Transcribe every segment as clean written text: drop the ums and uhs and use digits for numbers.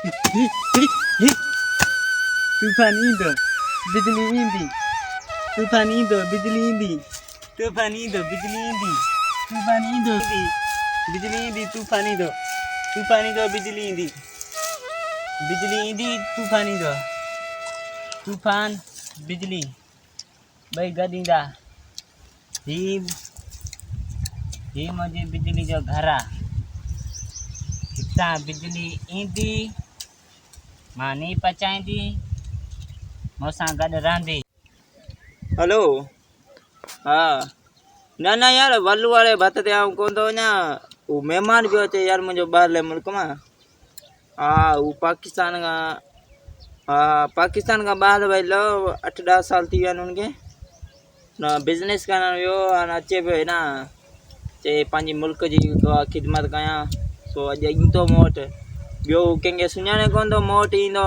तूफान ईंदो बिजली ईंदी तूफान ईंदो बिजली ईंदी तूफान ईंदो बिजली ईंदी तूफान ईंदो बिजली ईंदी तूफान ईंदो बिजली ईंदी तूफान ईंदो तूफान बिजली भाई गॾींदा ही मुंहिंजी बिजली जो घर आहे हितां बिजली ईंदी मां नी पचाईंदी मूंसां गॾु रहंदी। हेलो हाँ न यार वल्लू वारे भत ते आऊं कोन थो वञा हू महिमान पियो अचे यार मुंहिंजो ॿाहिरले मुल्क मां। हा हू पाकिस्तान खां ॿाहिरि भई लो 8-10 साल थी विया आहिनि हुनखे न बिज़नेस करणु वियो हाणे अचे पियो हेॾां चए पंहिंजी मुल्क जी ख़िदमत कयां सो अॼु ईंदो मूं वटि ॿियो कंहिंखे सुञाणे कोन थो मूं वटि ईंदो।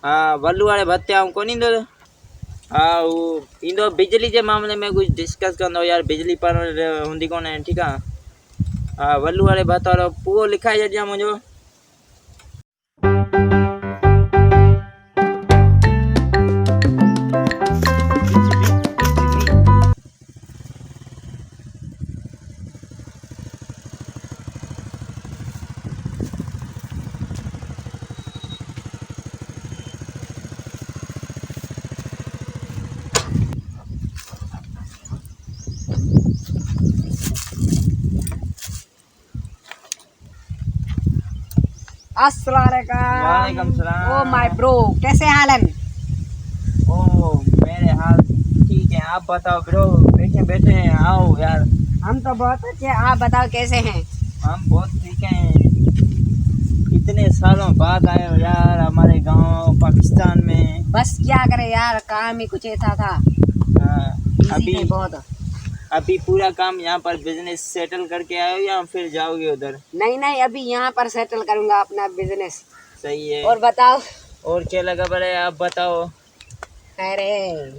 हा वल्लू वारे भत ते आऊं कोन ईंदो हा हू ईंदो बिजली जे मामले में कुझु डिस्कस कंदो यार बिजली पर हूंदी कोन्हे ठीकु आहे। हा वल्लू वारे भत वारो पूरो लिखाए छॾिजां मुंहिंजो। अस्सलामुअलैकुम। सलाम। ओ माय ब्रो कैसे हाल है? ओ मेरे हाल ठीक है आप बताओ ब्रो बैठे हैं आओ यार। हम तो बहुत अच्छे आप बताओ कैसे हैं? हम बहुत ठीक हैं इतने सालों बाद आए हो यार हमारे गांव पाकिस्तान में। बस क्या करे यार काम ही कुछ ऐसा था अभी बहुत। अभी पूरा काम यहाँ पर बिजनेस सेटल करके आए हो या फिर जाओगे उधर? नहीं अभी यहाँ पर सेटल करूँगा अपना बिजनेस। सही है। और बताओ और क्या लगा बड़े आप बताओ। अरे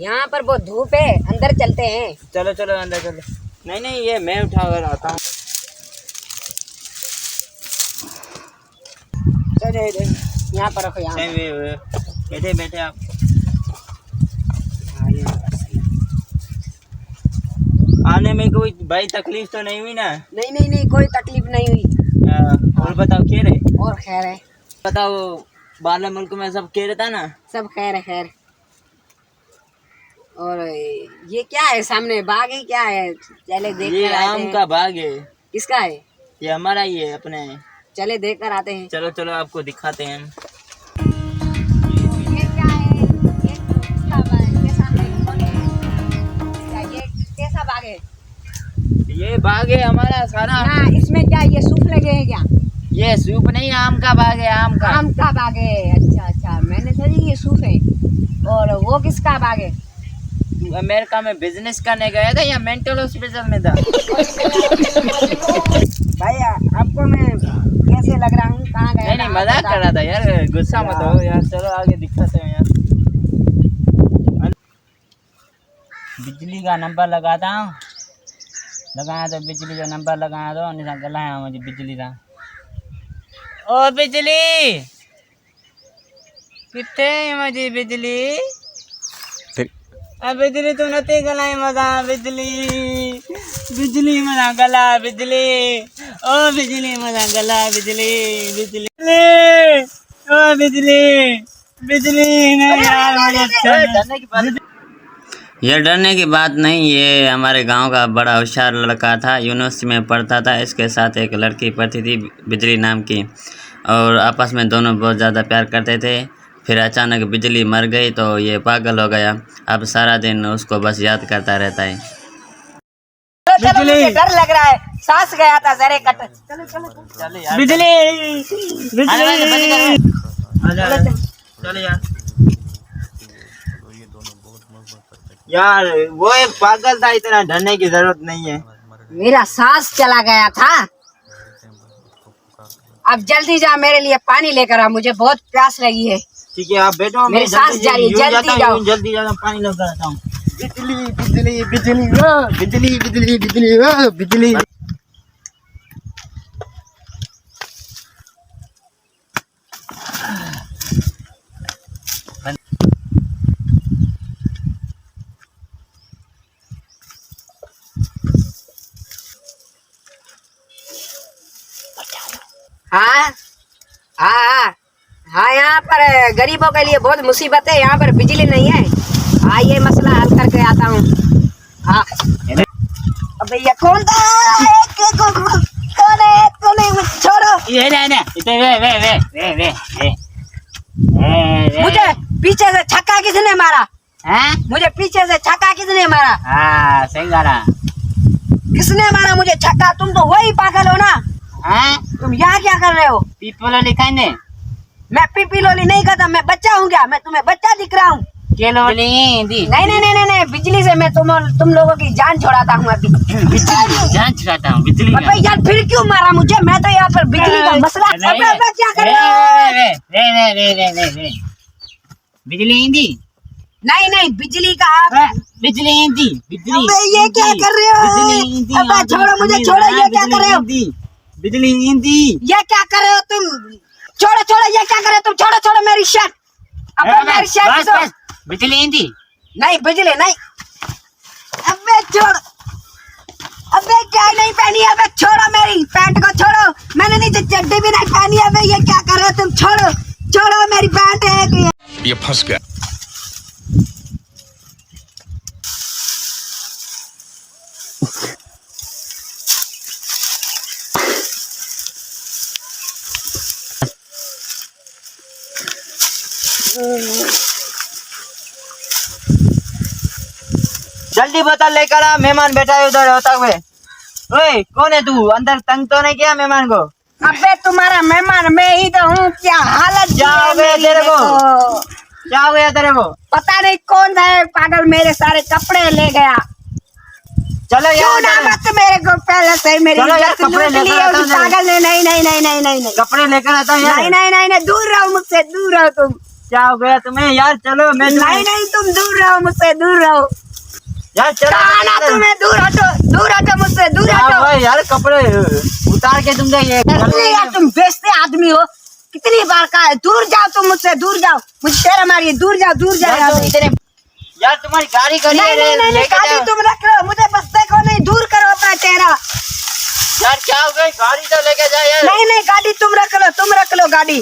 यहाँ पर बहुत धूप है अंदर चलते हैं। चलो अंदर चलो। नहीं ये मैं उठा कर आता हूँ। चलो यहाँ पर रखो यहाँ बैठे आप। आने में कोई भाई तकलीफ तो नहीं हुई ना? नहीं कोई तकलीफ नहीं हुई। और बताओ खैर है? और खैर है। बताओ बाहर मुल्क में सब खैर था ना? सब खैर है खैर। और ये क्या है सामने बाग है क्या है? चले देख ये कर आते आम हैं। का बाग है। किसका है? ये हमारा ही है अपने। चले देख कर आते हैं। चलो आपको दिखाते हैं हम। ये क्या है? ये किसका बाग है? ये सामने कौन है? ये कैसा बाग है? ये बाग है हमारा सारा। ना इसमें क्या ये सूप लगे हैं क्या? ये सूप नहीं आम का बाग है। आम का बाग है। अच्छा मैंने सोचा ये सूप है। और वो किसका बाग है? अमेरिका में बिजनेस करने गया था या मेंटल हॉस्पिटल में था? भाई आपको मैं कैसे लग रहा हूँ? कहाँ गया? नहीं मजाक कर रहा था यार गुस्सा मत हो यार। चलो आगे दिखाते हैं यार। बिजली का नंबर लगाता हूँ लगाया तो बिजली का नंबर लगाया तो निशान गलाया मुझे बिजली का। ओ बिजली कितने मुझे बिजली बिजली तू नती गलाई मजा बिजली मजा गला बिजली ओ बिजली मजा गला बिजली ओ बिजली नहीं यार मुझे ये डरने की बात नहीं। ये हमारे गांव का बड़ा होशियार लड़का था यूनिवर्सिटी में पढ़ता था। इसके साथ एक लड़की पढ़ती थी बिजली नाम की और आपस में दोनों बहुत ज़्यादा प्यार करते थे। फिर अचानक बिजली मर गई तो ये पागल हो गया। अब सारा दिन उसको बस याद करता रहता है। चलो मुझे डर लग रहा है सांस गया था जरे कट। चलो यार बिजली चलो यार वो एक पागल था इतना डरने की जरूरत नहीं है। मेरा सांस चला गया था। अब जल्दी जा मेरे लिए पानी लेकर आ मुझे बहुत प्यास लगी है। ठीक है आप बैठो मेरी सांस जा रही है जल्दी जाओ। जल्दी जाओ पानी लेकर आता हूँ। बिजली हाँ हाँ हाँ, यहाँ पर गरीबों के लिए बहुत मुसीबत है, यहाँ पर बिजली नहीं है। हाँ, ये मसला हल करके आता हूँ। हाँ, अबे ये कौन था? कौन है? कौन है? छोड़ो। ये ने इते वे मुझे पीछे से छक्का किसने मारा? हैं? मुझे पीछे से छक्का किसने मारा? हाँ सही गाना। किसने मारा मुझे छक्का? तुम तो वही पागल हो ना? हैं? तुम यहाँ क्या कर रहे हो? पीपल लिखा ने मैं पीपी लोली नहीं करता, मैं बच्चा हूँ क्या? मैं तुम्हें बच्चा दिख रहा हूँ? केलो दी नहीं नहीं नहीं नहीं, बिजली से मैं तुम लोगों की जान छुड़ाता हूँ अभी। जान छुड़ाता हूँ बिजली का। अबे यार फिर क्यों मारा मुझे? मैं तो यहाँ पर बिजली का मसला। अबे क्या कर रहे हो? वे बिजली हिंदी नहीं नहीं, बिजली का आप। बिजली हिंदी बिजली। अबे ये क्या कर रहे हो? अबे छोड़ो मुझे, छोड़ो। ये क्या कर रहे हो? बिजली हिंदी। ये क्या कर रहे हो तुम? छोड़ो छोड़ो, ये क्या कर रहे हो तुम? छोड़ो छोड़ो मेरी शर्ट। अबे मेरी शर्ट तो बिजली हिंदी नहीं, बिजली नहीं। अबे छोड़। अबे क्या नहीं पहनी है? अबे छोड़ो मेरी पैंट को, छोड़ो। मैंने नीचे चड्डी भी नहीं पहनी है। अबे ये क्या कर रहे हो तुम? छोड़ो छोड़ो, मेरी पैंट है। ये फंस गया। जल्दी बोतल लेकर आ, मेहमान बैठा है उधर होता हुए। ओए कौन है तू? अंदर तंग तो नहीं किया मेहमान को? अबे तुम्हारा मेहमान मैं ही तो हूँ। क्या हालत क्या हो गया तेरे को? क्या हो गया तेरे को? पता नहीं कौन है पागल, मेरे सारे कपड़े ले गया। चलो क्यों ना यार मत मेरे को पहले से मेरी चलो यार, इज्जत कपड़े लूट लेकर ली है आता उस हूँ। पागल ने। नहीं नहीं नहीं नहीं नहीं नहीं कपड़े लेकर आता हूँ यार। नहीं नहीं नहीं नहीं, दूर रहो मुझसे, दूर रहो तुम। क्या हो गया तुम्हें यार? चलो मैं नहीं नहीं, तुम दूर रहो मुझसे, दूर रहो। यार चलो कहा ना तुम्हें? दूर हटो मुझसे, दूर हटो। भाई यार कपड़े उतार के तुम जाइए। अरे यार तुम बेइज्जती आदमी हो। कितनी बार कहा है दूर जाओ तुम मुझसे, दूर जाओ। मुझे शेर मारिए, दूर जाओ, दूर जाओ यहाँ से। यार तुम्हारी गाड़ी करी नहीं नहीं नहीं, लेके गाड़ी जाओ। तुम रख लो, मुझे बस देखो नहीं, दूर करो अपना चेहरा। यार क्या हो गई? गाड़ी तो लेके जाए यार। नहीं नहीं, गाड़ी तुम रख लो, तुम रख लो गाड़ी।